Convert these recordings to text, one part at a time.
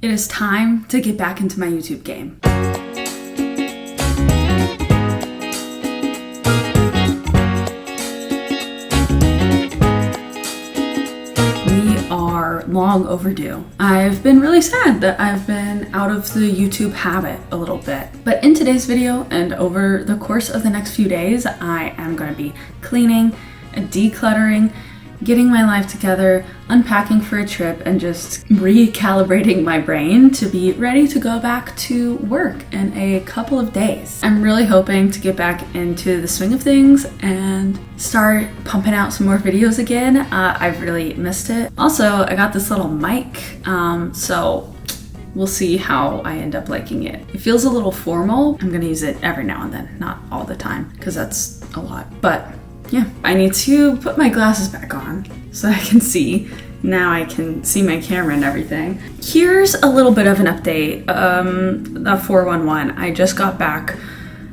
It is time to get back into my YouTube game. We are long overdue. I've been really sad that I've been out of the YouTube habit a little bit. But in today's video and over the course of the next few days, I am going to be cleaning, decluttering, getting my life together, unpacking for a trip, and just recalibrating my brain to be ready to go back to work in a couple of days. I'm really hoping to get back into the swing of things and start pumping out some more videos again. I've really missed it. Also, I got this little mic, so we'll see how I end up liking it. It feels a little formal. I'm gonna use it every now and then, not all the time, because that's a lot. But yeah, I need to put my glasses back on so I can see. Now I can see my camera and everything. Here's a little bit of an update. The 411. I just got back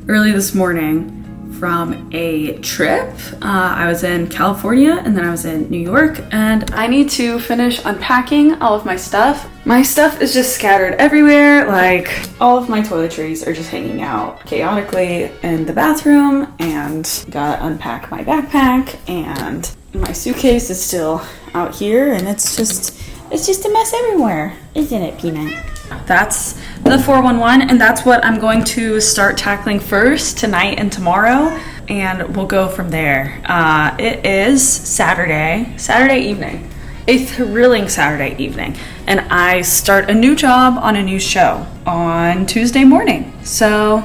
early this morning from a trip. I was in California and then I was in New York, and I need to finish unpacking all of my stuff. My stuff is just scattered everywhere. Like, all of my toiletries are just hanging out chaotically in the bathroom, and gotta unpack my backpack, and my suitcase is still out here, and it's just a mess everywhere, isn't it, Peanut? That's the 411, and that's what I'm going to start tackling first tonight and tomorrow, and we'll go from there. It is Saturday evening, a thrilling Saturday evening, and I start a new job on a new show on Tuesday morning. So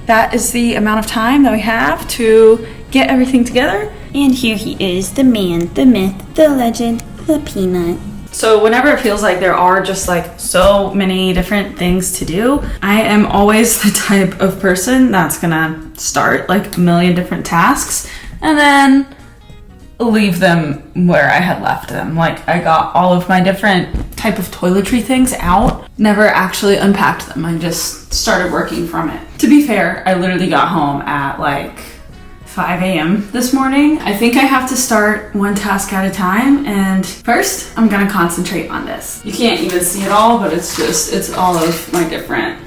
that is the amount of time that we have to get everything together. And here he is, the man, the myth, the legend, the Peanut. So whenever it feels like there are just like so many different things to do, I am always the type of person that's gonna start like a million different tasks and then leave them where I had left them. Like, I got all of my different type of toiletry things out, never actually unpacked them. I just started working from it. To be fair, I literally got home at like 5 a.m. this morning. I think I have to start one task at a time, and first I'm gonna concentrate on this. You can't even see it all, but it's all of my different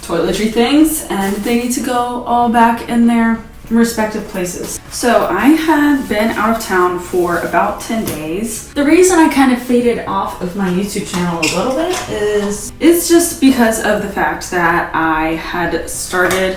toiletry things, and they need to go all back in their respective places. So I had been out of town for about 10 days. The reason I kind of faded off of my YouTube channel a little bit is it's just because of the fact that I had started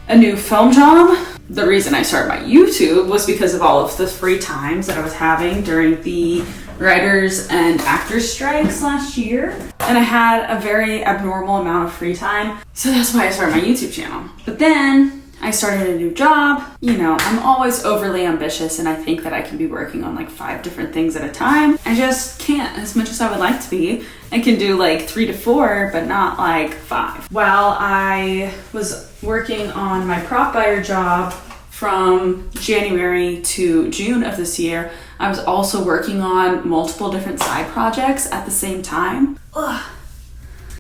a new film job. The reason I started my YouTube was because of all of the free times that I was having during the writers and actors strikes last year. And I had a very abnormal amount of free time. So that's why I started my YouTube channel. But then I started a new job. You know, I'm always overly ambitious, and I think that I can be working on like 5 different things at a time. I just can't, as much as I would like to be. I can do like 3 to 4, but not like 5. While I was working on my prop buyer job from January to June of this year, I was also working on multiple different side projects at the same time. Ugh.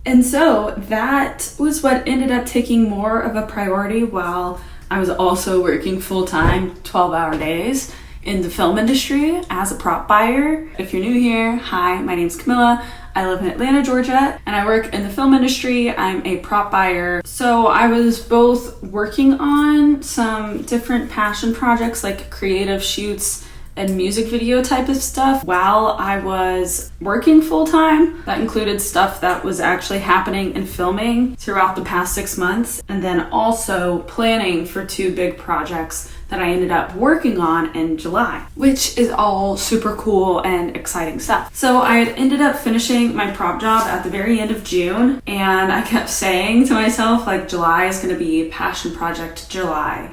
And so that was what ended up taking more of a priority while I was also working full-time 12-hour days in the film industry as a prop buyer. If you're new here, hi, my name's Camilla. I live in Atlanta, Georgia, and I work in the film industry. I'm a prop buyer. So I was both working on some different passion projects like creative shoots and music video type of stuff while I was working full-time. That included stuff that was actually happening and filming throughout the past 6 months, and then also planning for 2 big projects that I ended up working on in July, which is all super cool and exciting stuff. So I had ended up finishing my prop job at the very end of June, and I kept saying to myself, like, July is gonna be passion project July.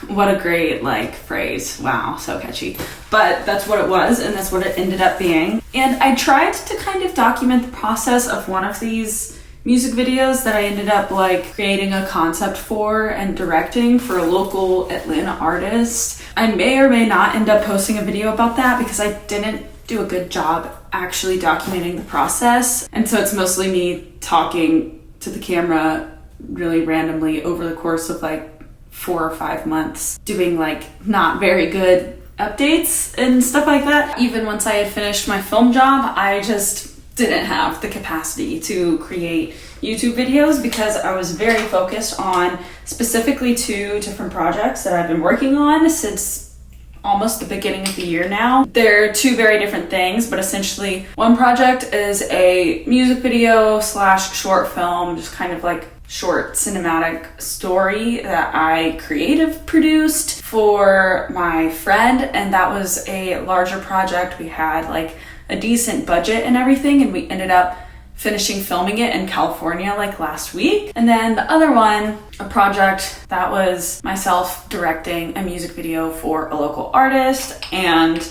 What a great like phrase. Wow, so catchy. But that's what it was, and that's what it ended up being. And I tried to kind of document the process of one of these music videos that I ended up like creating a concept for and directing for a local Atlanta artist. I may or may not end up posting a video about that because I didn't do a good job actually documenting the process. And so it's mostly me talking to the camera really randomly over the course of like 4 or 5 months, doing like not very good updates and stuff like that. Even once I had finished my film job, I just didn't have the capacity to create YouTube videos because I was very focused on specifically 2 different projects that I've been working on since almost the beginning of the year now. They're 2 very different things, but essentially one project is a music video slash short film, just kind of like short cinematic story that I creative produced for my friend, and that was a larger project. We had like a decent budget and everything, and we ended up finishing filming it in California like last week. And then the other one, a project that was myself directing a music video for a local artist, and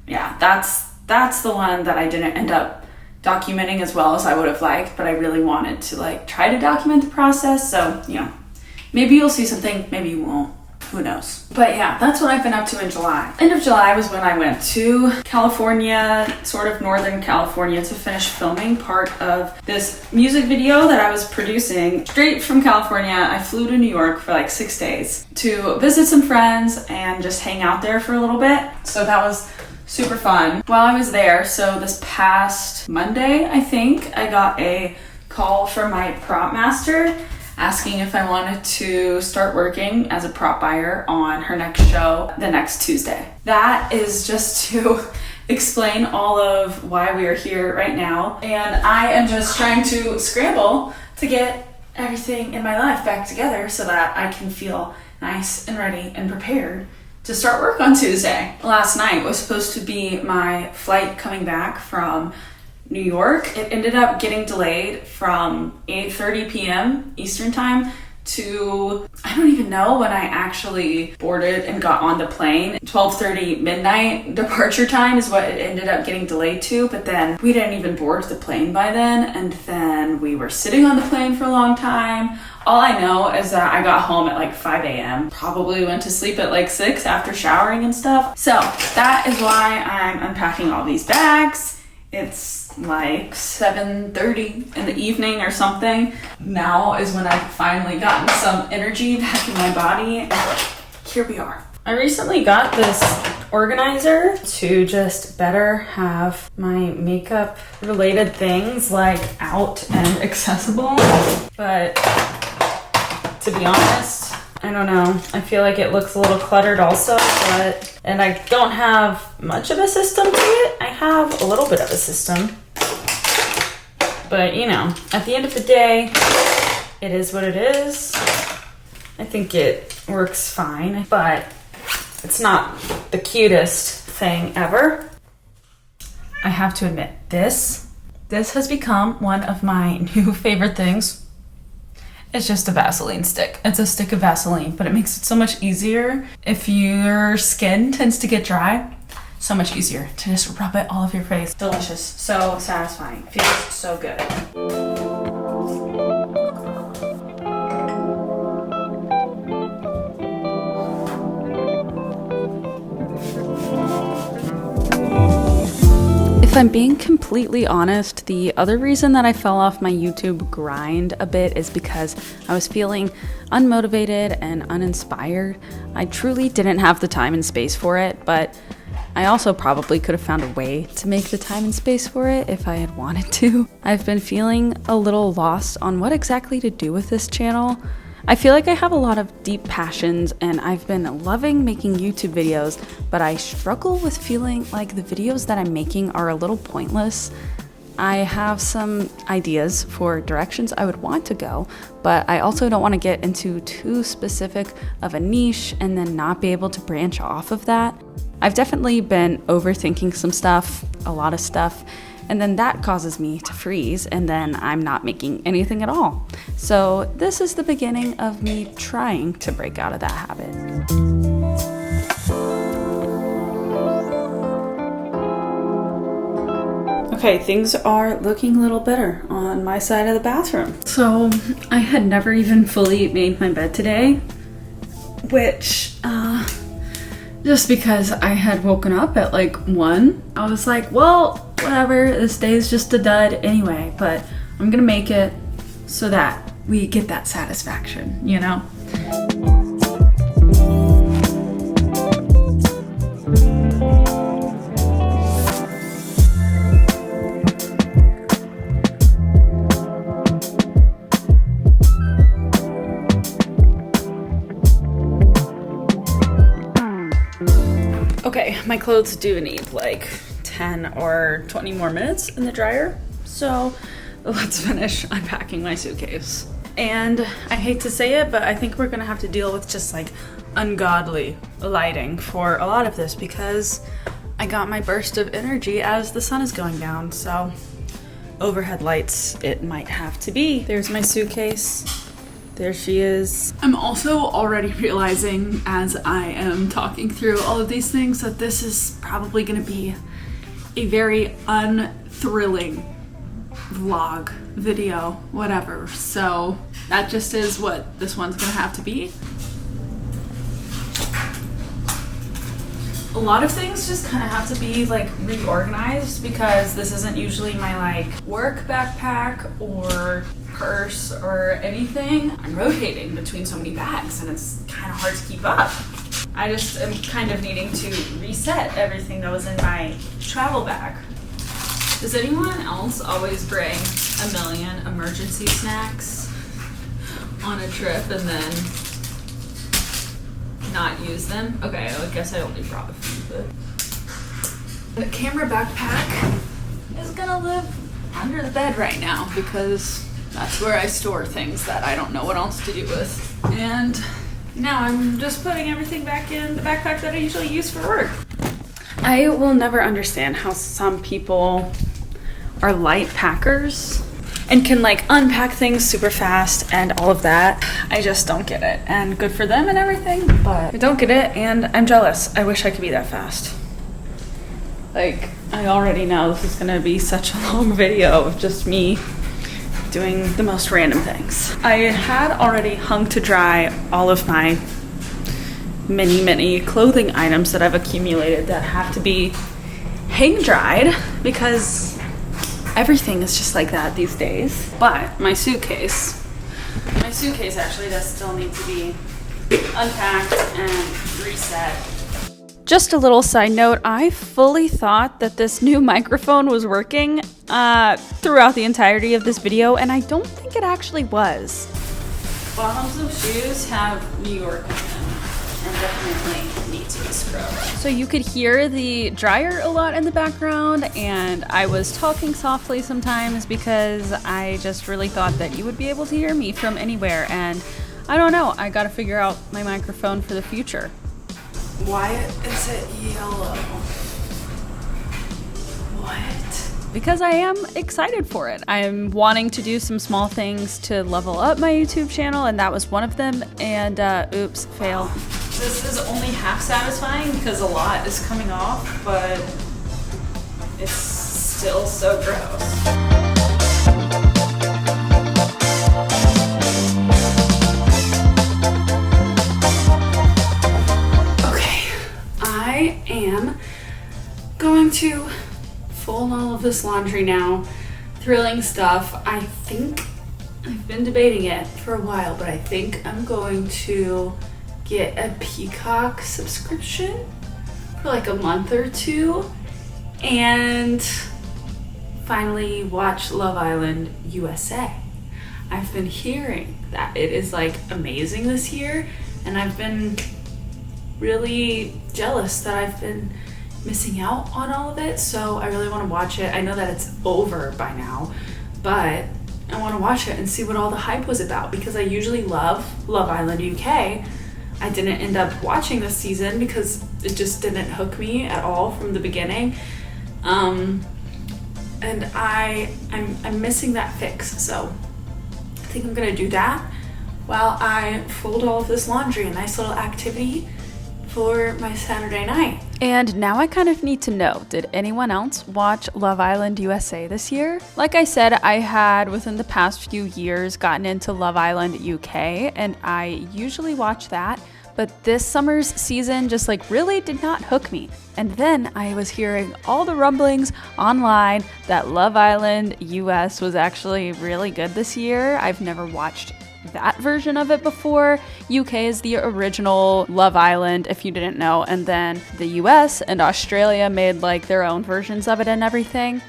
yeah, that's the one that I didn't end up documenting as well as I would have liked, but I really wanted to like try to document the process. So, you know, maybe you'll see something, maybe you won't. Who knows? But yeah, that's what I've been up to in July. End of July was when I went to California, sort of Northern California, to finish filming part of this music video that I was producing straight from California. I flew to New York for like 6 days to visit some friends and just hang out there for a little bit. So that was super fun. While I was there, so this past Monday, I think, I got a call from my prop master asking if I wanted to start working as a prop buyer on her next show the next Tuesday. That is just to explain all of why we are here right now. And I am just trying to scramble to get everything in my life back together so that I can feel nice and ready and prepared to start work on Tuesday. Last night was supposed to be my flight coming back from New York. It ended up getting delayed from 8:30 p.m. Eastern time to, I don't even know when I actually boarded and got on the plane. 12:30 midnight departure time is what it ended up getting delayed to, but then we didn't even board the plane by then, and then we were sitting on the plane for a long time. All I know is that I got home at like 5 a.m. Probably went to sleep at like 6 after showering and stuff. So that is why I'm unpacking all these bags. It's like 7:30 in the evening or something. Now is when I've finally gotten some energy back in my body. And here we are. I recently got this organizer to just better have my makeup related things like out and accessible. But to be honest, I don't know. I feel like it looks a little cluttered also, and I don't have much of a system to it. I have a little bit of a system. But, you know, at the end of the day, it is what it is. I think it works fine, but it's not the cutest thing ever. I have to admit, this has become one of my new favorite things. It's just a Vaseline stick. It's a stick of Vaseline, but it makes it so much easier if your skin tends to get dry. So much easier to just rub it all over your face. Delicious. So satisfying. Feels so good. If I'm being completely honest, the other reason that I fell off my YouTube grind a bit is because I was feeling unmotivated and uninspired. I truly didn't have the time and space for it, but I also probably could have found a way to make the time and space for it if I had wanted to. I've been feeling a little lost on what exactly to do with this channel. I feel like I have a lot of deep passions and I've been loving making YouTube videos, but I struggle with feeling like the videos that I'm making are a little pointless. I have some ideas for directions I would want to go, but I also don't want to get into too specific of a niche and then not be able to branch off of that. I've definitely been overthinking some stuff, a lot of stuff, and then that causes me to freeze, and then I'm not making anything at all. So this is the beginning of me trying to break out of that habit. Okay, things are looking a little better on my side of the bathroom. So I had never even fully made my bed today, which, just because I had woken up at like 1, I was like, well, whatever, this day is just a dud anyway, but I'm gonna make it so that we get that satisfaction, you know? my clothes do need like 10 or 20 more minutes in the dryer. So let's finish unpacking my suitcase. And I hate to say it, but I think we're gonna have to deal with just like ungodly lighting for a lot of this because I got my burst of energy as the sun is going down. So overhead lights it might have to be. There's my suitcase. There she is. I'm also already realizing as I am talking through all of these things that this is probably gonna be a very unthrilling vlog, video, whatever. So that just is what this one's gonna have to be. A lot of things just kind of have to be like reorganized because this isn't usually my like work backpack or purse or anything. I'm rotating between so many bags and it's kind of hard to keep up. I just am kind of needing to reset everything that was in my travel bag. Does anyone else always bring a million emergency snacks on a trip and then not use them? Okay, I guess I only brought a few, but the camera backpack is gonna live under the bed right now because that's where I store things that I don't know what else to do with. And now I'm just putting everything back in the backpack that I usually use for work. I will never understand how some people are light packers and can like unpack things super fast and all of that. I just don't get it, and good for them and everything, but I don't get it and I'm jealous. I wish I could be that fast. Like, I already know this is gonna be such a long video of just me doing the most random things. I had already hung to dry all of my many clothing items that I've accumulated that have to be hang dried because everything is just like that these days. But my suitcase actually does still need to be unpacked and reset. Just a little side note, I fully thought that this new microphone was working throughout the entirety of this video, and I don't think it actually was. Bottoms of shoes have New York in them and definitely need to be scrubbed. So you could hear the dryer a lot in the background, and I was talking softly sometimes because I just really thought that you would be able to hear me from anywhere, and I don't know, I gotta figure out my microphone for the future. Why is it yellow? What? Because I am excited for it. I'm wanting to do some small things to level up my YouTube channel, and that was one of them, and oops, fail. This is only half satisfying because a lot is coming off, but it's still so gross. I am going to fold all of this laundry now. Thrilling stuff. I think I've been debating it for a while, but I think I'm going to get a Peacock subscription for like a month or two and finally watch Love Island USA. I've been hearing that it is like amazing this year, and I've been really jealous that I've been missing out on all of it, so I really want to watch it. I know that it's over by now, but I want to watch it and see what all the hype was about because I usually love Love Island UK. I didn't end up watching this season because it just didn't hook me at all from the beginning, and I'm missing that fix, so I think I'm gonna do that while I fold all of this laundry. A nice little activity for my Saturday night. And now I kind of need to know, did anyone else watch Love Island USA this year? Like I said, I had within the past few years gotten into Love Island UK, and I usually watch that, but this summer's season just like really did not hook me. And then I was hearing all the rumblings online that Love Island US was actually really good this year. I've never watched that version of it before. UK is the original Love Island, if you didn't know, and then the US and Australia made like their own versions of it and everything.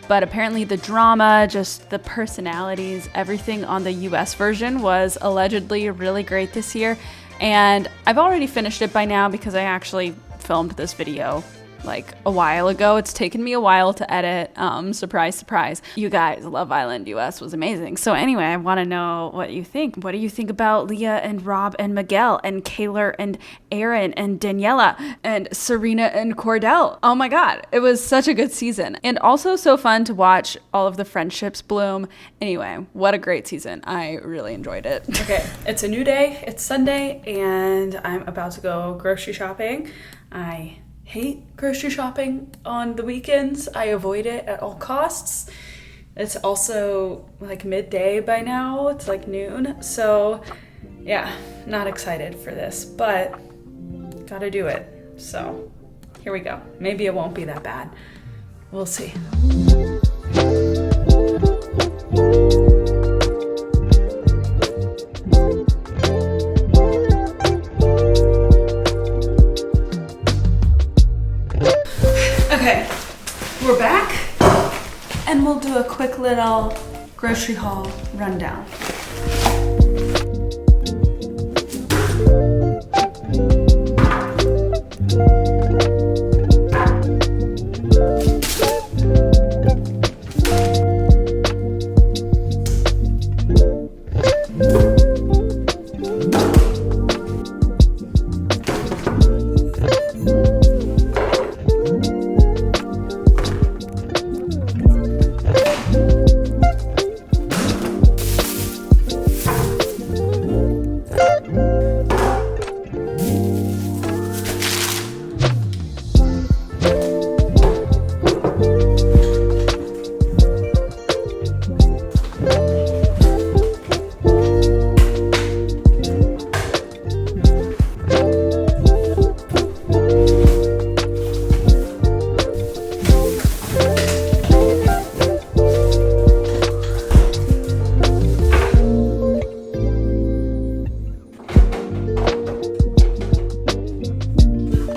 But apparently the drama, just the personalities, everything on the US version was allegedly really great this year. And I've already finished it by now because I actually filmed this video like a while ago. It's taken me a while to edit. Surprise, surprise. You guys, Love Island US was amazing. So anyway, I want to know what you think. What do you think about Leah and Rob and Miguel and Kaylor and Aaron and Daniela and Serena and Cordell? Oh my God, it was such a good season. And also so fun to watch all of the friendships bloom. Anyway, what a great season. I really enjoyed it. Okay, it's a new day. It's Sunday and I'm about to go grocery shopping. I hate grocery shopping on the weekends. I avoid it at all costs. It's also like midday by now. It's like noon. So yeah, not excited for this, but gotta do it. So here we go. Maybe it won't be that bad. We'll see. Okay, we're back and we'll do a quick little grocery haul rundown.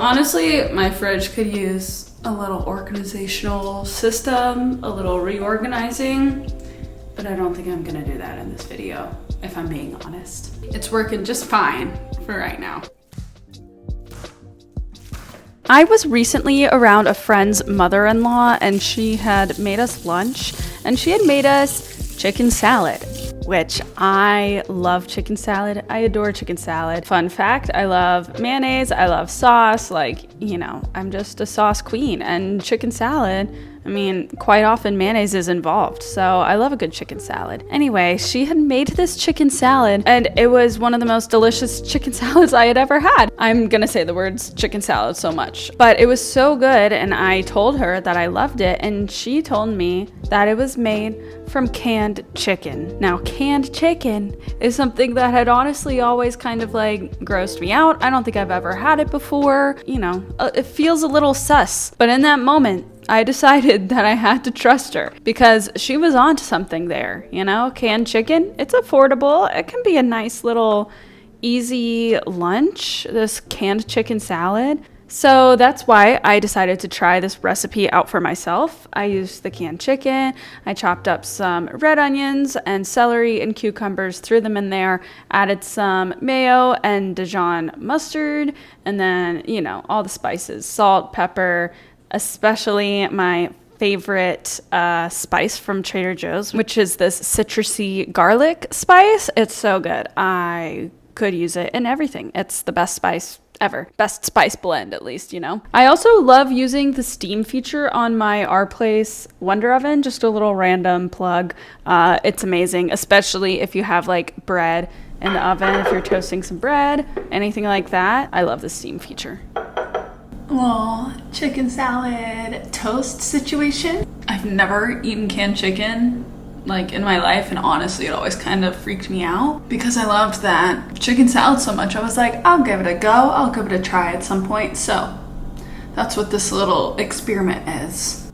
Honestly, my fridge could use a little organizational system, a little reorganizing, but I don't think I'm gonna do that in this video, if I'm being honest. It's working just fine for right now. I was recently around a friend's mother-in-law and she had made us lunch and she had made us chicken salad, which I love chicken salad. I adore chicken salad. Fun fact, I love mayonnaise, I love sauce, like, you know, I'm just a sauce queen. And chicken salad, I mean, quite often mayonnaise is involved, so I love a good chicken salad. Anyway, she had made this chicken salad and it was one of the most delicious chicken salads I had ever had. I'm gonna say the words chicken salad so much, but it was so good and I told her that I loved it and she told me that it was made from canned chicken. Now, canned chicken is something that had honestly always kind of like grossed me out. I don't think I've ever had it before. You know, it feels a little sus, but in that moment, I decided that I had to trust her because she was onto something there, you know? Canned chicken, it's affordable. It can be a nice little easy lunch, this canned chicken salad. So that's why I decided to try this recipe out for myself. I used the canned chicken, I chopped up some red onions and celery and cucumbers, threw them in there, added some mayo and Dijon mustard, and then, you know, all the spices, salt, pepper, especially my favorite spice from Trader Joe's, which is this citrusy garlic spice. It's so good. I could use it in everything. It's the best spice ever. Best spice blend, at least, you know. I also love using the steam feature on my Our Place Wonder Oven. Just a little random plug. It's amazing, especially if you have like bread in the oven, if you're toasting some bread, anything like that. I love the steam feature. Well, chicken salad toast situation. I've never eaten canned chicken like in my life, and honestly it always kind of freaked me out because I loved that chicken salad so much. I was like, I'll give it a go, I'll give it a try at some point. So that's what this little experiment is.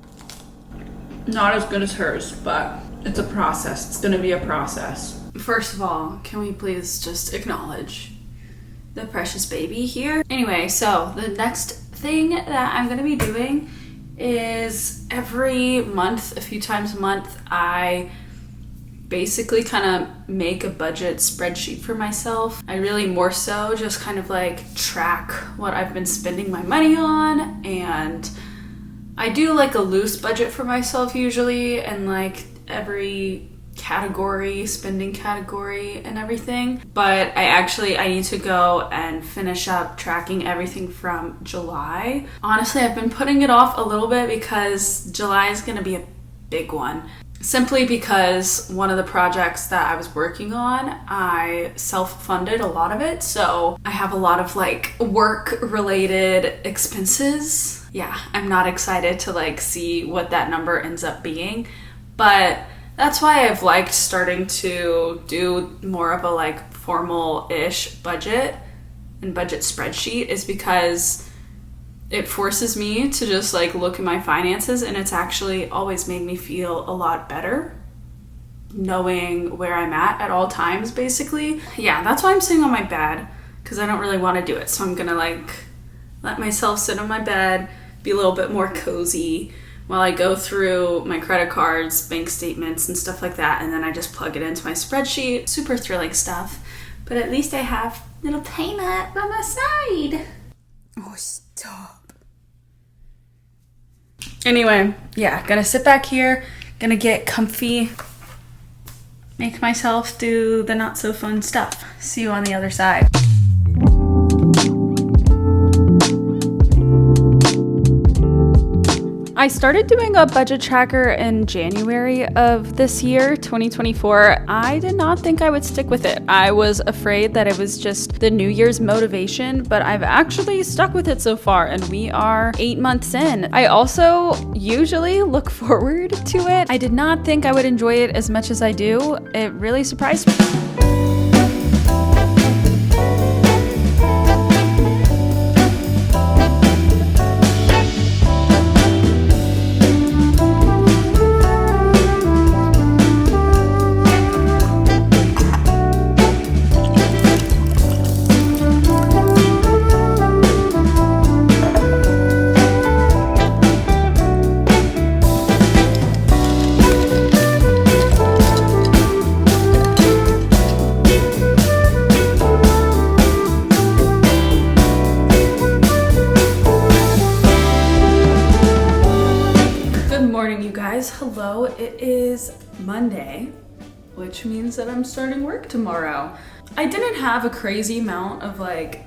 Not as good as hers, but it's a process. It's gonna be a process. First of all, can we please just acknowledge the precious baby here? Anyway, so the next thing that I'm gonna be doing is every month, a few times a month, I basically kind of make a budget spreadsheet for myself. I really more so just kind of like track what I've been spending my money on, and I do like a loose budget for myself usually, and like every category, spending category and everything. But I need to go and finish up tracking everything from July. Honestly, I've been putting it off a little bit because July is going to be a big one. Simply because one of the projects that I was working on, I self-funded a lot of it. So I have a lot of like work-related expenses. Yeah, I'm not excited to like see what that number ends up being. But that's why I've liked starting to do more of a like formal-ish budget and budget spreadsheet, is because it forces me to just like look at my finances, and it's actually always made me feel a lot better knowing where I'm at all times, basically. Yeah, that's why I'm sitting on my bed, because I don't really want to do it. So I'm gonna like let myself sit on my bed, be a little bit more cozy while I go through my credit cards, bank statements, and stuff like that, and then I just plug it into my spreadsheet. Super thrilling stuff, but at least I have little Peanut by my side. Oh, stop. Anyway, yeah, gonna sit back here, gonna get comfy, make myself do the not so fun stuff. See you on the other side. I started doing a budget tracker in January of this year, 2024. I did not think I would stick with it. I was afraid that it was just the New Year's motivation, but I've actually stuck with it so far, and we are 8 months in. I also usually look forward to it. I did not think I would enjoy it as much as I do. It really surprised me. Hello, it is Monday, which means that I'm starting work tomorrow. I didn't have a crazy amount of like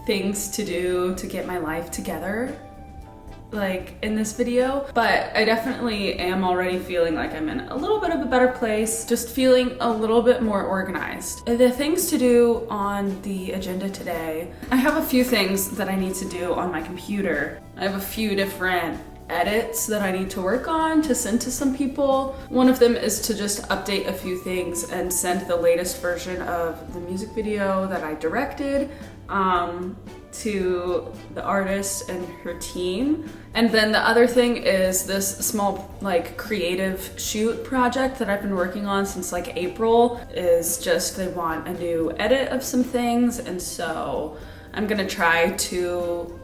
things to do to get my life together like in this video, but I definitely am already feeling like I'm in a little bit of a better place, just feeling a little bit more organized. The things to do on the agenda today, I have a few things that I need to do on my computer. I have a few different edits that I need to work on to send to some people. One of them is to just update a few things and send the latest version of the music video that I directed to the artist and her team. And then the other thing is this small like creative shoot project that I've been working on since like April. Is just they want a new edit of some things, and so I'm gonna try to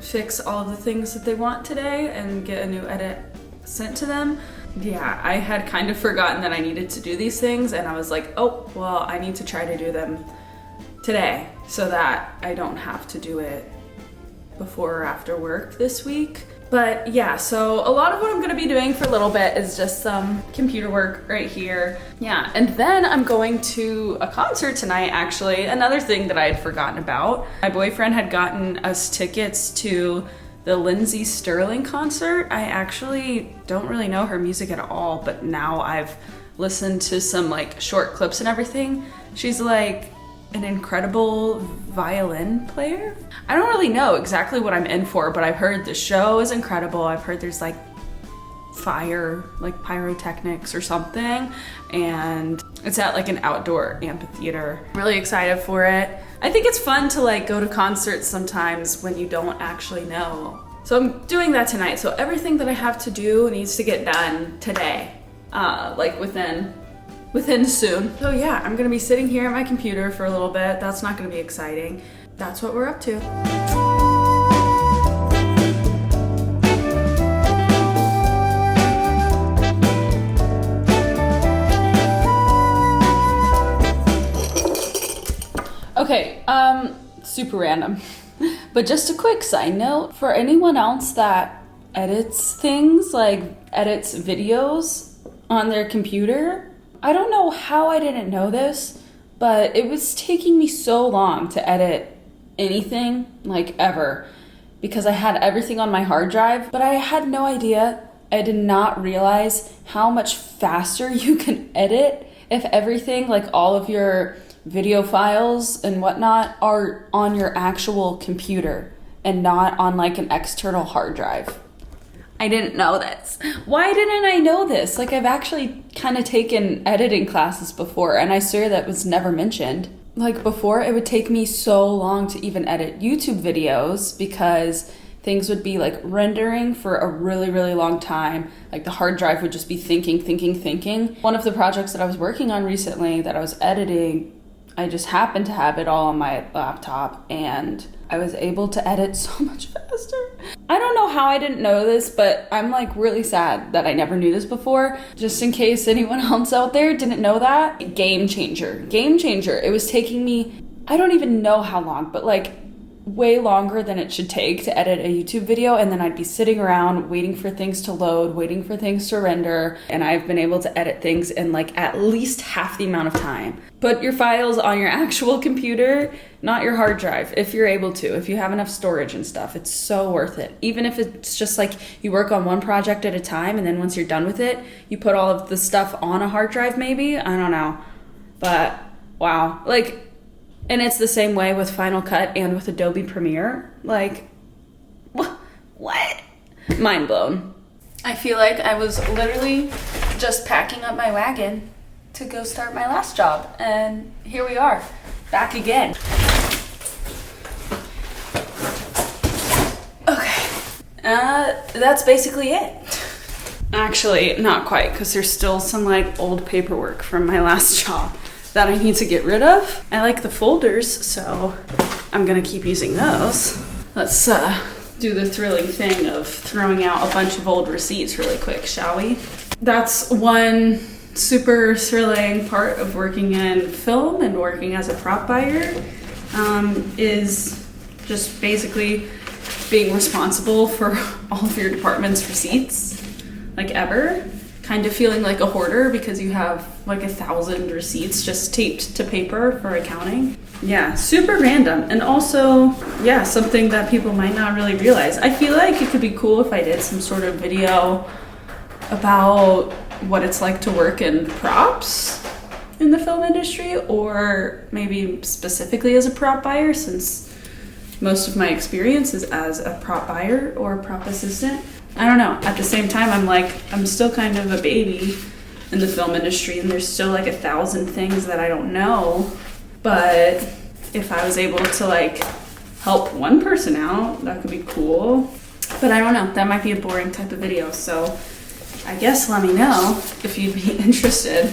fix all of the things that they want today and get a new edit sent to them. Yeah, I had kind of forgotten that I needed to do these things, and I was like, oh, well, I need to try to do them today so that I don't have to do it before or after work this week. But yeah, so a lot of what I'm gonna be doing for a little bit is just some computer work right here. Yeah, and then I'm going to a concert tonight, actually. Another thing that I had forgotten about. My boyfriend had gotten us tickets to the Lindsey Sterling concert. I actually don't really know her music at all, but now I've listened to some like short clips and everything. She's like an incredible violin player. I don't really know exactly what I'm in for, but I've heard the show is incredible. I've heard there's like fire, like pyrotechnics or something, and it's at like an outdoor amphitheater. I'm really excited for it. I think it's fun to like go to concerts sometimes when you don't actually know. So I'm doing that tonight. So everything that I have to do needs to get done today, like within soon. So yeah, I'm gonna be sitting here at my computer for a little bit. That's not gonna be exciting. That's what we're up to. Okay, super random. But just a quick side note, for anyone else that edits things, like edits videos on their computer, I don't know how I didn't know this, but it was taking me so long to edit anything, like ever, because I had everything on my hard drive, but I had no idea. I did not realize how much faster you can edit if everything, like all of your video files and whatnot, are on your actual computer and not on like an external hard drive. I didn't know this. Why didn't I know this? Like, I've actually kind of taken editing classes before, and I swear that was never mentioned. Like before, it would take me so long to even edit YouTube videos because things would be like rendering for a really, really long time. Like the hard drive would just be thinking. One of the projects that I was working on recently that I was editing, I just happened to have it all on my laptop and I was able to edit so much faster. I don't know how I didn't know this, but I'm like really sad that I never knew this before. Just in case anyone else out there didn't know that. Game changer. It was taking me, I don't even know how long, but like way longer than it should take to edit a YouTube video, and then I'd be sitting around waiting for things to load, waiting for things to render, and I've been able to edit things in like at least half the amount of time. Put your files on your actual computer, not your hard drive, if you're able to, if you have enough storage and stuff. It's so worth it. Even if it's just like you work on one project at a time, and then once you're done with it, you put all of the stuff on a hard drive maybe, I don't know. But wow, like, and it's the same way with Final Cut and with Adobe Premiere. Like, what? Mind blown. I feel like I was literally just packing up my wagon to go start my last job. And here we are, back again. Okay, that's basically it. Actually, not quite, because there's still some like old paperwork from my last job that I need to get rid of. I like the folders, so I'm gonna keep using those. Let's do the thrilling thing of throwing out a bunch of old receipts really quick, shall we? That's one super thrilling part of working in film and working as a prop buyer, is just basically being responsible for all of your department's receipts, like ever. Kind of feeling like a hoarder because you have like 1,000 receipts just taped to paper for accounting. Yeah, super random. And also, yeah, something that people might not really realize. I feel like it could be cool if I did some sort of video about what it's like to work in props in the film industry, or maybe specifically as a prop buyer, since most of my experience is as a prop buyer or prop assistant. I don't know. At the same time, I'm still kind of a baby in the film industry, and there's still like 1,000 things that I don't know. But if I was able to like help one person out, that could be cool. But I don't know. That might be a boring type of video. So I guess let me know if you'd be interested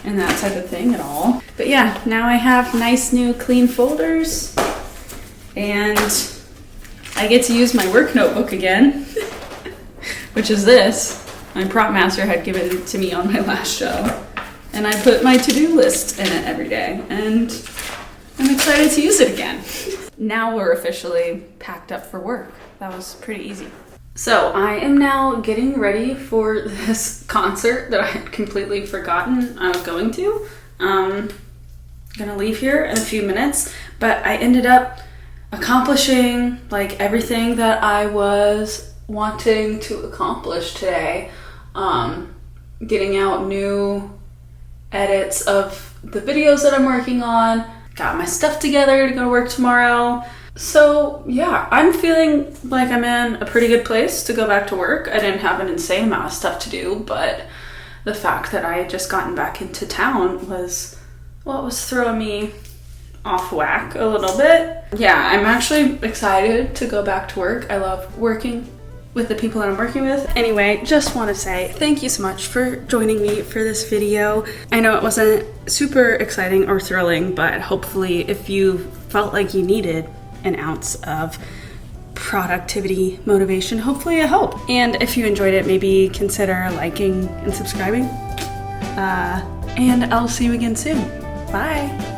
in that type of thing at all. But yeah, now I have nice new clean folders, and I get to use my work notebook again. Which is this. My prop master had given it to me on my last show. And I put my to-do list in it every day. And I'm excited to use it again. Now we're officially packed up for work. That was pretty easy. So I am now getting ready for this concert that I had completely forgotten I was going to. I'm gonna leave here in a few minutes, but I ended up accomplishing like everything that I was wanting to accomplish today. Getting out new edits of the videos that I'm working on, got my stuff together to go to work tomorrow. So yeah, I'm feeling like I'm in a pretty good place to go back to work. I didn't have an insane amount of stuff to do, but the fact that I had just gotten back into town was what was throwing me off whack a little bit. Yeah, I'm actually excited to go back to work. I love working with the people that I'm working with. Anyway, just want to say thank you so much for joining me for this video. I know it wasn't super exciting or thrilling, but hopefully if you felt like you needed an ounce of productivity motivation, hopefully it helped. And if you enjoyed it, maybe consider liking and subscribing. And I'll see you again soon. Bye.